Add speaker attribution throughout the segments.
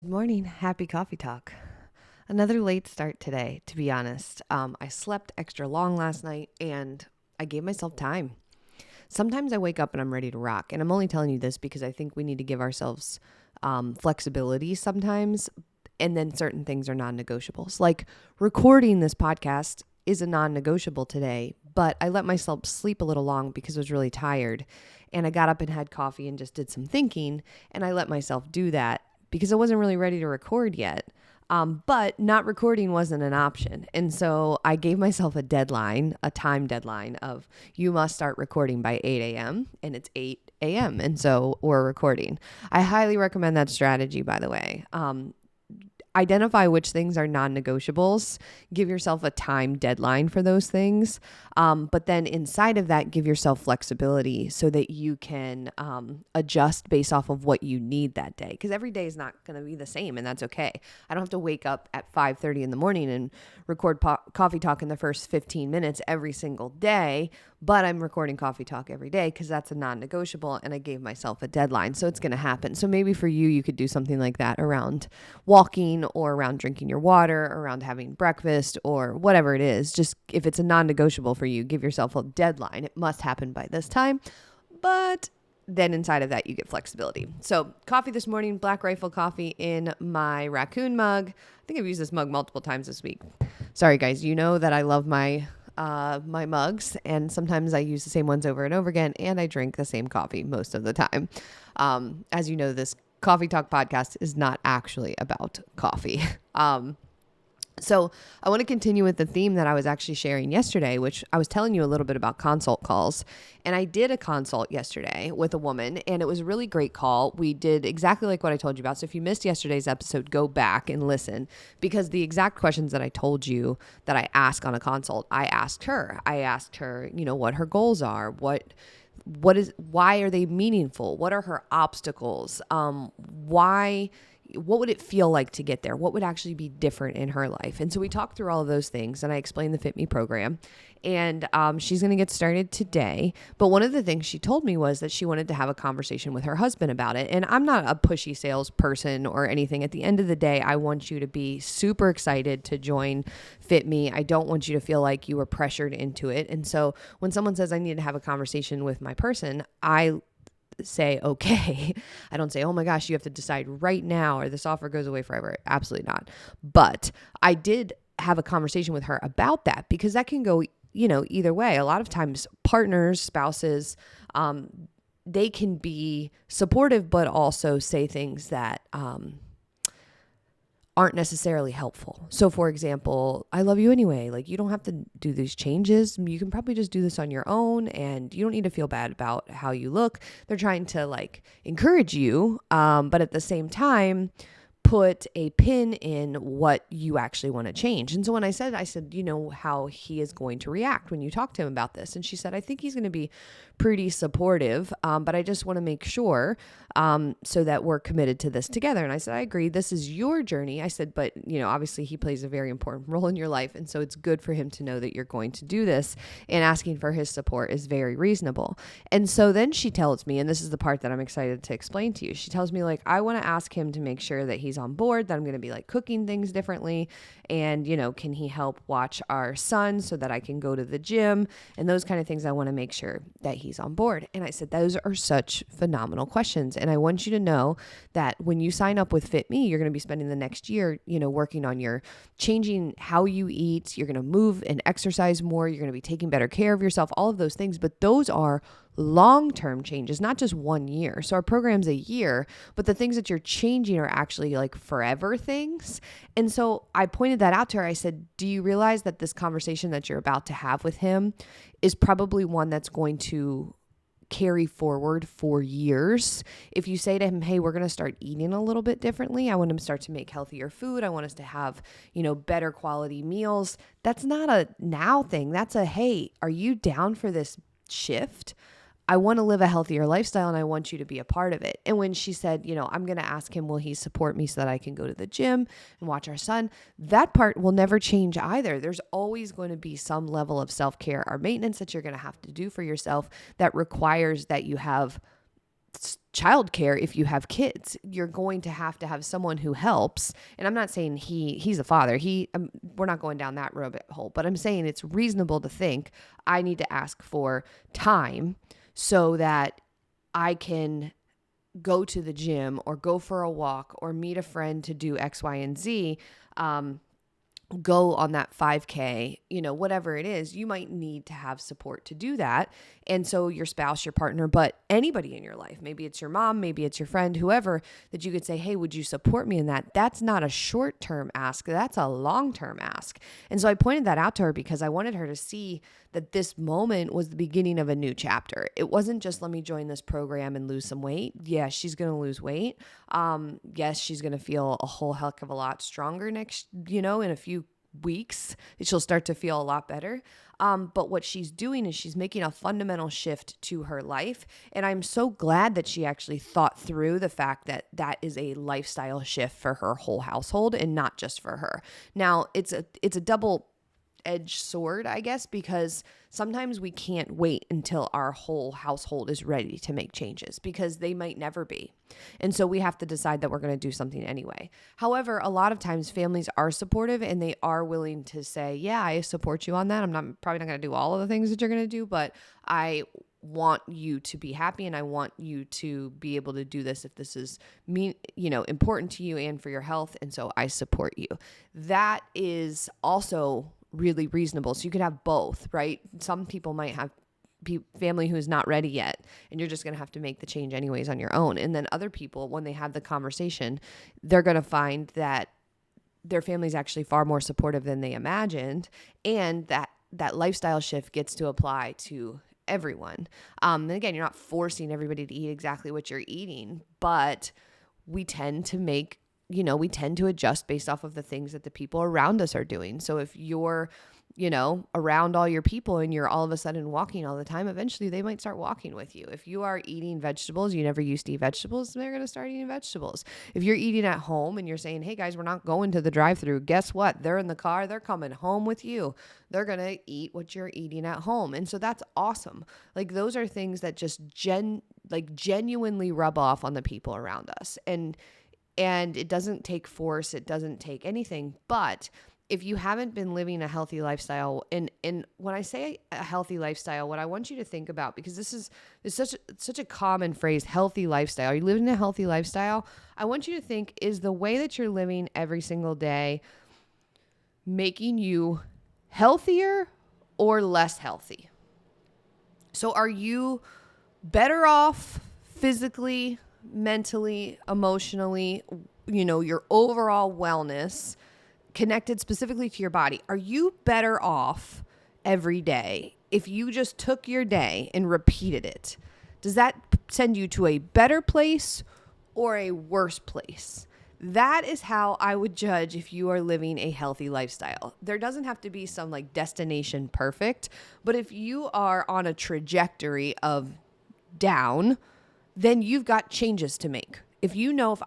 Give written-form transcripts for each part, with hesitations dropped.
Speaker 1: Good morning. Happy coffee talk. Another late start today, to be honest. I slept extra long last night and I gave myself time. Sometimes I wake up and I'm ready to rock. And I'm only telling you this because I think we need to give ourselves flexibility sometimes. And then certain things are non negotiables. Like recording this podcast is a non negotiable today, but I let myself sleep a little long because I was really tired. And I got up and had coffee and just did some thinking. And I let myself do that because I wasn't really ready to record yet. But not recording wasn't an option. And so I gave myself a deadline, a time deadline of you must start recording by 8 a.m. and it's 8 a.m. And so we're recording. I highly recommend that strategy, by the way. Identify which things are non-negotiables, give yourself a time deadline for those things, but then inside of that, give yourself flexibility so that you can adjust based off of what you need that day, because every day is not going to be the same, and that's okay. I don't have to wake up at 5:30 in the morning and record coffee talk in the first 15 minutes every single day, but I'm recording coffee talk every day because that's a non-negotiable, and I gave myself a deadline, so it's going to happen. So maybe for you, you could do something like that around walking or around drinking your water, or around having breakfast, or whatever it is. Just if it's a non-negotiable for you, give yourself a deadline. It must happen by this time, but then inside of that, you get flexibility. So coffee this morning, Black Rifle coffee in my raccoon mug. I think I've used this mug multiple times this week. Sorry, guys. You know that I love my mugs, and sometimes I use the same ones over and over again, and I drink the same coffee most of the time. As you know, this Coffee Talk podcast is not actually about coffee. So I want to continue with the theme that I was actually sharing yesterday, which I was telling you a little bit about consult calls. And I did a consult yesterday with a woman, and it was a really great call. We did exactly like what I told you about. So if you missed yesterday's episode, go back and listen, because the exact questions that I told you that I ask on a consult, I asked her. I asked her, what her goals are, why are they meaningful? What are her obstacles? What would it feel like to get there? What would actually be different in her life? And so we talked through all of those things, and I explained the Fitme program, and she's going to get started today. But one of the things she told me was that she wanted to have a conversation with her husband about it. And I'm not a pushy salesperson or anything. At the end of the day, I want you to be super excited to join Fitme. I don't want you to feel like you were pressured into it. And so when someone says I need to have a conversation with my person, I say, okay. I don't say, oh my gosh, you have to decide right now or this offer goes away forever. Absolutely not. But I did have a conversation with her about that, because that can go, either way. A lot of times partners, spouses, they can be supportive, but also say things that, aren't necessarily helpful. So for example, I love you anyway. Like, you don't have to do these changes. You can probably just do this on your own, and you don't need to feel bad about how you look. They're trying to encourage you. But at the same time, put a pin in what you actually want to change. And so when I said, how he is going to react when you talk to him about this. And she said, I think he's going to be pretty supportive, but I just want to make sure so that we're committed to this together. And I said, I agree. This is your journey. I said, but, obviously he plays a very important role in your life. And so it's good for him to know that you're going to do this, and asking for his support is very reasonable. And so then she tells me, and this is the part that I'm excited to explain to you. She tells me, I want to ask him to make sure that he's on board, that I'm going to be cooking things differently. And, can he help watch our son so that I can go to the gym, and those kind of things. I want to make sure that he's on board. And I said, those are such phenomenal questions. And I want you to know that when you sign up with Fitme, you're going to be spending the next year, working on your changing how you eat. You're going to move and exercise more. You're going to be taking better care of yourself, all of those things. But those are long-term changes, not just 1 year. So our program's a year, but the things that you're changing are actually forever things. And so I pointed that out to her. I said, do you realize that this conversation that you're about to have with him is probably one that's going to carry forward for years? If you say to him, hey, we're going to start eating a little bit differently. I want him to start to make healthier food. I want us to have, better quality meals. That's not a now thing. That's a, hey, are you down for this shift? I want to live a healthier lifestyle, and I want you to be a part of it. And when she said, I'm going to ask him, will he support me so that I can go to the gym and watch our son? That part will never change either. There's always going to be some level of self-care or maintenance that you're going to have to do for yourself that requires that you have childcare if you have kids. You're going to have someone who helps. And I'm not saying he's a father. We're not going down that rabbit hole, but I'm saying it's reasonable to think I need to ask for time so that I can go to the gym or go for a walk or meet a friend to do X, Y, and Z. Go on that 5K, whatever it is, you might need to have support to do that. And so your spouse, your partner, but anybody in your life, maybe it's your mom, maybe it's your friend, whoever, that you could say, hey, would you support me in that? That's not a short-term ask. That's a long-term ask. And so I pointed that out to her because I wanted her to see that this moment was the beginning of a new chapter. It wasn't just let me join this program and lose some weight. Yeah, she's going to lose weight. Yes, she's going to feel a whole heck of a lot stronger in a few weeks. She'll start to feel a lot better. But what she's doing is she's making a fundamental shift to her life. And I'm so glad that she actually thought through the fact that that is a lifestyle shift for her whole household and not just for her. Now, it's a double-edged sword, I guess, because sometimes we can't wait until our whole household is ready to make changes because they might never be. And so we have to decide that we're going to do something anyway. However, a lot of times families are supportive and they are willing to say, yeah, I support you on that. Probably not going to do all of the things that you're going to do, but I want you to be happy and I want you to be able to do this if this is important to you and for your health. And so I support you. That is also really reasonable. So you could have both, right? Some people might have family who's not ready yet, and you're just going to have to make the change anyways on your own. And then other people, when they have the conversation, they're going to find that their family's actually far more supportive than they imagined, and that lifestyle shift gets to apply to everyone. And again, you're not forcing everybody to eat exactly what you're eating, but we tend to adjust based off of the things that the people around us are doing. So if you're, around all your people and you're all of a sudden walking all the time, eventually they might start walking with you. If you are eating vegetables, you never used to eat vegetables, they're going to start eating vegetables. If you're eating at home and you're saying, hey guys, we're not going to the drive-through, guess what? They're in the car, they're coming home with you. They're going to eat what you're eating at home. And so that's awesome. Like those are things that just genuinely rub off on the people around us. And it doesn't take force. It doesn't take anything. But if you haven't been living a healthy lifestyle, and when I say a healthy lifestyle, what I want you to think about, because this is such a common phrase, healthy lifestyle. Are you living a healthy lifestyle? I want you to think, is the way that you're living every single day making you healthier or less healthy? So are you better off physically, mentally, emotionally, your overall wellness connected specifically to your body? Are you better off every day if you just took your day and repeated it? Does that send you to a better place or a worse place? That is how I would judge if you are living a healthy lifestyle. There doesn't have to be some destination perfect, but if you are on a trajectory of down, then you've got changes to make. If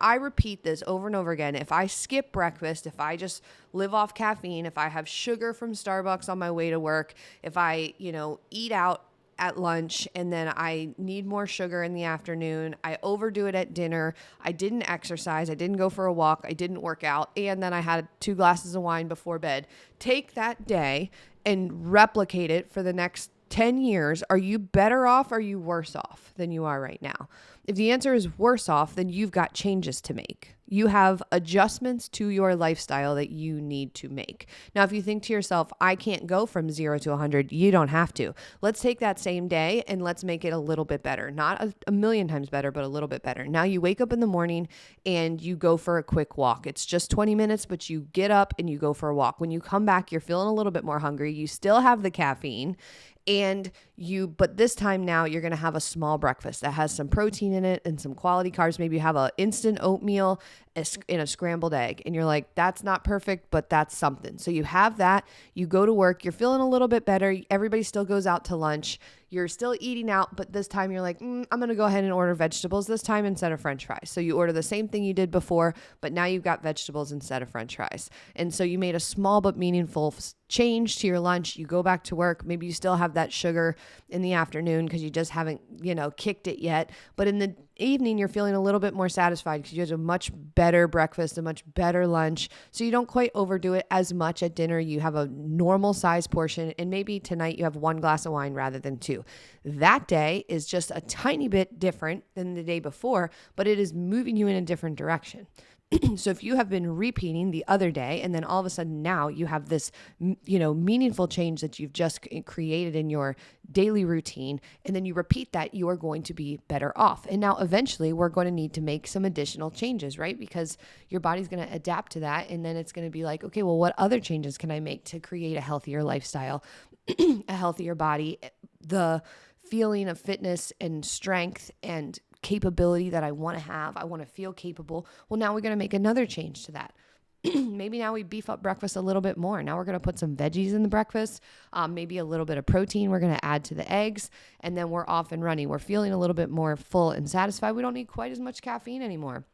Speaker 1: I repeat this over and over again, if I skip breakfast, if I just live off caffeine, if I have sugar from Starbucks on my way to work, if I, eat out at lunch and then I need more sugar in the afternoon, I overdo it at dinner, I didn't exercise, I didn't go for a walk, I didn't work out, and then I had 2 glasses of wine before bed. Take that day and replicate it for the next 10 years. Are you better off or are you worse off than you are right now? If the answer is worse off, then you've got changes to make. You have adjustments to your lifestyle that you need to make. Now, if you think to yourself, I can't go from 0 to 100, you don't have to. Let's take that same day and let's make it a little bit better. Not a million times better, but a little bit better. Now you wake up in the morning and you go for a quick walk. It's just 20 minutes, but you get up and you go for a walk. When you come back, you're feeling a little bit more hungry. You still have the caffeine. But this time now you're going to have a small breakfast that has some protein in it and some quality carbs. Maybe you have an instant oatmeal and a scrambled egg. And you're like, that's not perfect, but that's something. So you have that, you go to work, you're feeling a little bit better. Everybody still goes out to lunch. You're still eating out, but this time you're like, I'm going to go ahead and order vegetables this time instead of French fries. So you order the same thing you did before, but now you've got vegetables instead of French fries. And so you made a small but meaningful change to your lunch. You go back to work. Maybe you still have that sugar in the afternoon because you just haven't, kicked it yet. But evening, you're feeling a little bit more satisfied because you had a much better breakfast, a much better lunch. So you don't quite overdo it as much at dinner. You have a normal size portion, and maybe tonight you have 1 glass of wine rather than 2. That day is just a tiny bit different than the day before, but it is moving you in a different direction. So if you have been repeating the other day, and then all of a sudden now you have this, meaningful change that you've just created in your daily routine, and then you repeat that, you are going to be better off. And now eventually we're going to need to make some additional changes, right? Because your body's going to adapt to that. And then it's going to be like, okay, well, what other changes can I make to create a healthier lifestyle, a healthier body, the feeling of fitness and strength and capability that I want to have. I want to feel capable. Well, now we're going to make another change to that. Maybe now we beef up breakfast a little bit more. Now we're going to put some veggies in the breakfast, maybe a little bit of protein we're going to add to the eggs, and then we're off and running. We're feeling a little bit more full and satisfied. We don't need quite as much caffeine anymore.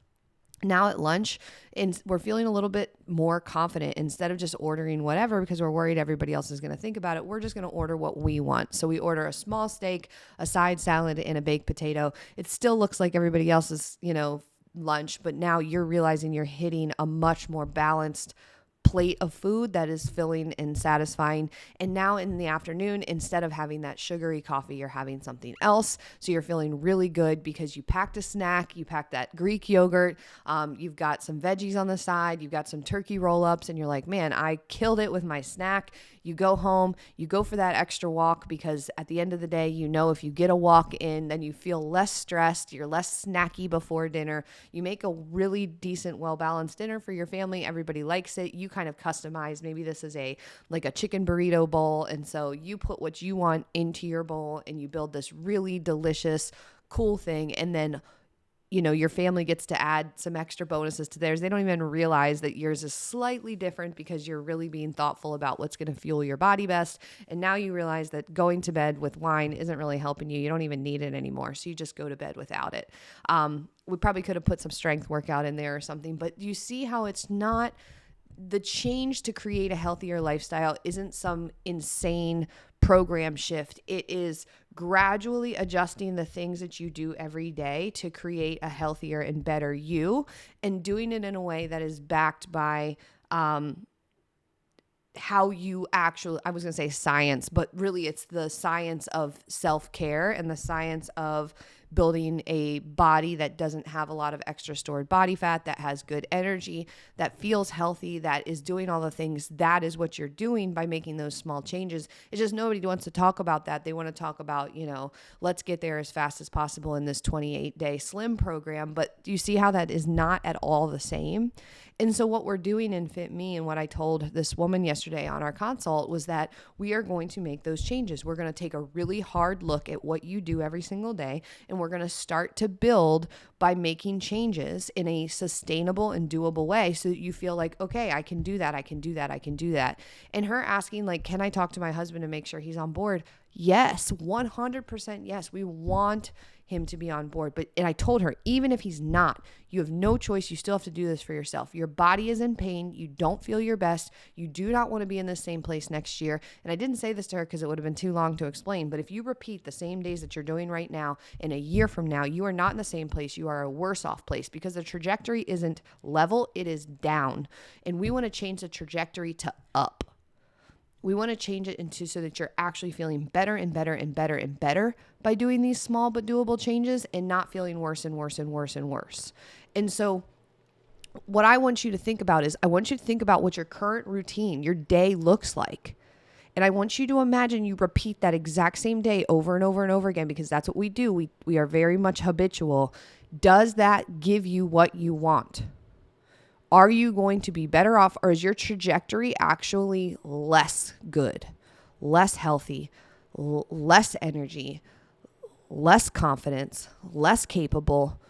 Speaker 1: Now at lunch, and we're feeling a little bit more confident. Instead of just ordering whatever because we're worried everybody else is going to think about it, we're just going to order what we want. So we order a small steak, a side salad, and a baked potato. It still looks like everybody else's, lunch, but now you're realizing you're hitting a much more balanced plate of food that is filling and satisfying. And now in the afternoon, instead of having that sugary coffee, you're having something else. So you're feeling really good because you packed a snack, you packed that Greek yogurt, you've got some veggies on the side, you've got some turkey roll-ups, and you're like, man, I killed it with my snack. You go home, you go for that extra walk because at the end of the day, if you get a walk in, then you feel less stressed, you're less snacky before dinner. You make a really decent, well-balanced dinner for your family. Everybody likes it. You kind of customize. Maybe this is a chicken burrito bowl. And so you put what you want into your bowl and you build this really delicious, cool thing. And then your family gets to add some extra bonuses to theirs. They don't even realize that yours is slightly different because you're really being thoughtful about what's going to fuel your body best. And now you realize that going to bed with wine isn't really helping you. You don't even need it anymore. So you just go to bed without it. We probably could have put some strength workout in there or something, but you see how it's not the change to create a healthier lifestyle isn't some insane program shift. It is gradually adjusting the things that you do every day to create a healthier and better you, and doing it in a way that is backed by how you actually, I was going to say science, but really it's the science of self-care and the science of building a body that doesn't have a lot of extra stored body fat, that has good energy, that feels healthy, that is doing all the things. That is what you're doing by making those small changes. It's just nobody wants to talk about that. They want to talk about, let's get there as fast as possible in this 28-day slim program. But do you see how that is not at all the same? And so what we're doing in Fitme, and what I told this woman yesterday on our consult, was that we are going to make those changes. We're going to take a really hard look at what you do every single day, and we're going to start to build by making changes in a sustainable and doable way so that you feel like, okay, I can do that, I can do that, I can do that. And her asking, can I talk to my husband to make sure he's on board? Yes, 100% yes. We want him to be on board. And I told her, even if he's not, you have no choice. You still have to do this for yourself. Your body is in pain. You don't feel your best. You do not want to be in the same place next year. And I didn't say this to her because it would have been too long to explain. But if you repeat the same days that you're doing right now, in a year from now, you are not in the same place. You are a worse off place because the trajectory isn't level. It is down. And we want to change the trajectory to up. We want to change it into so that you're actually feeling better and better and better and better by doing these small but doable changes, and not feeling worse and worse and worse and worse. And so what I want you to think about is, I want you to think about what your current routine, your day looks like. And I want you to imagine you repeat that exact same day over and over and over again, because that's what we do. We are very much habitual. Does that give you what you want? Are you going to be better off, or is your trajectory actually less good, less healthy, less energy, less confidence, less capable,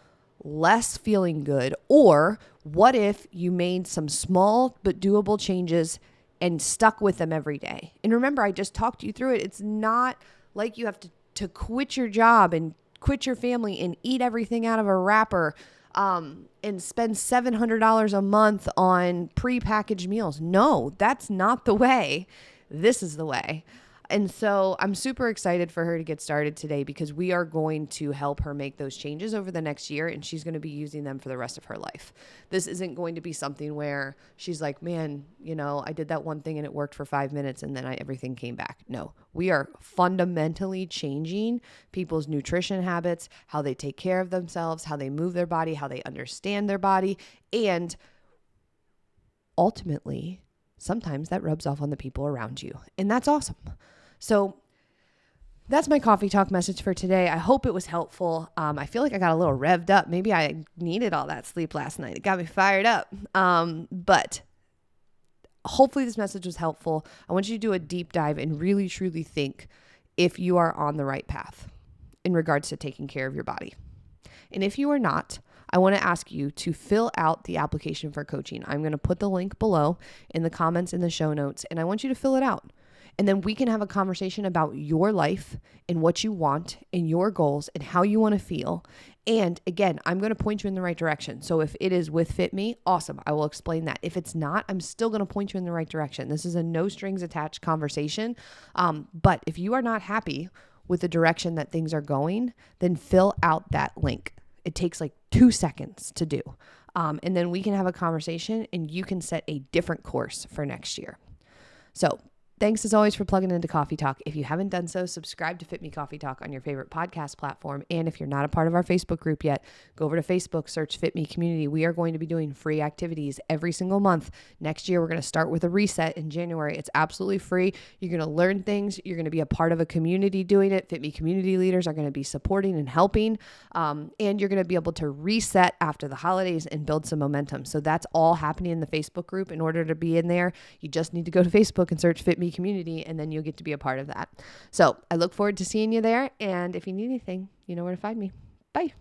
Speaker 1: less feeling good? Or what if you made some small but doable changes and stuck with them every day? And remember, I just talked you through it. It's not like you have to quit your job and quit your family and eat everything out of a wrapper and spend $700 a month on prepackaged meals. No, that's not the way. This is the way. And so I'm super excited for her to get started today because we are going to help her make those changes over the next year, and she's going to be using them for the rest of her life. This isn't going to be something where she's like, man, I did that one thing and it worked for 5 minutes and then everything came back. No, we are fundamentally changing people's nutrition habits, how they take care of themselves, how they move their body, how they understand their body, and ultimately, sometimes that rubs off on the people around you. And that's awesome. So that's my coffee talk message for today. I hope it was helpful. I feel like I got a little revved up. Maybe I needed all that sleep last night. It got me fired up. But hopefully this message was helpful. I want you to do a deep dive and really, truly think if you are on the right path in regards to taking care of your body. And if you are not, I want to ask you to fill out the application for coaching. I'm going to put the link below in the comments in the show notes, and I want you to fill it out. And then we can have a conversation about your life and what you want and your goals and how you want to feel. And again, I'm going to point you in the right direction. So if it is with Fitme, awesome. I will explain that. If it's not, I'm still going to point you in the right direction. This is a no strings attached conversation. But if you are not happy with the direction that things are going, then fill out that link. It takes like 2 seconds to do. And then we can have a conversation and you can set a different course for next year. So thanks as always for plugging into Coffee Talk. If you haven't done so, subscribe to Fitme Coffee Talk on your favorite podcast platform. And if you're not a part of our Facebook group yet, go over to Facebook, search Fitme Community. We are going to be doing free activities every single month. Next year, we're going to start with a reset in January. It's absolutely free. You're going to learn things. You're going to be a part of a community doing it. Fitme community leaders are going to be supporting and helping. And you're going to be able to reset after the holidays and build some momentum. So that's all happening in the Facebook group. In order to be in there, you just need to go to Facebook and search Fitme Community, and then you'll get to be a part of that. So I look forward to seeing you there. And if you need anything, you know where to find me. Bye.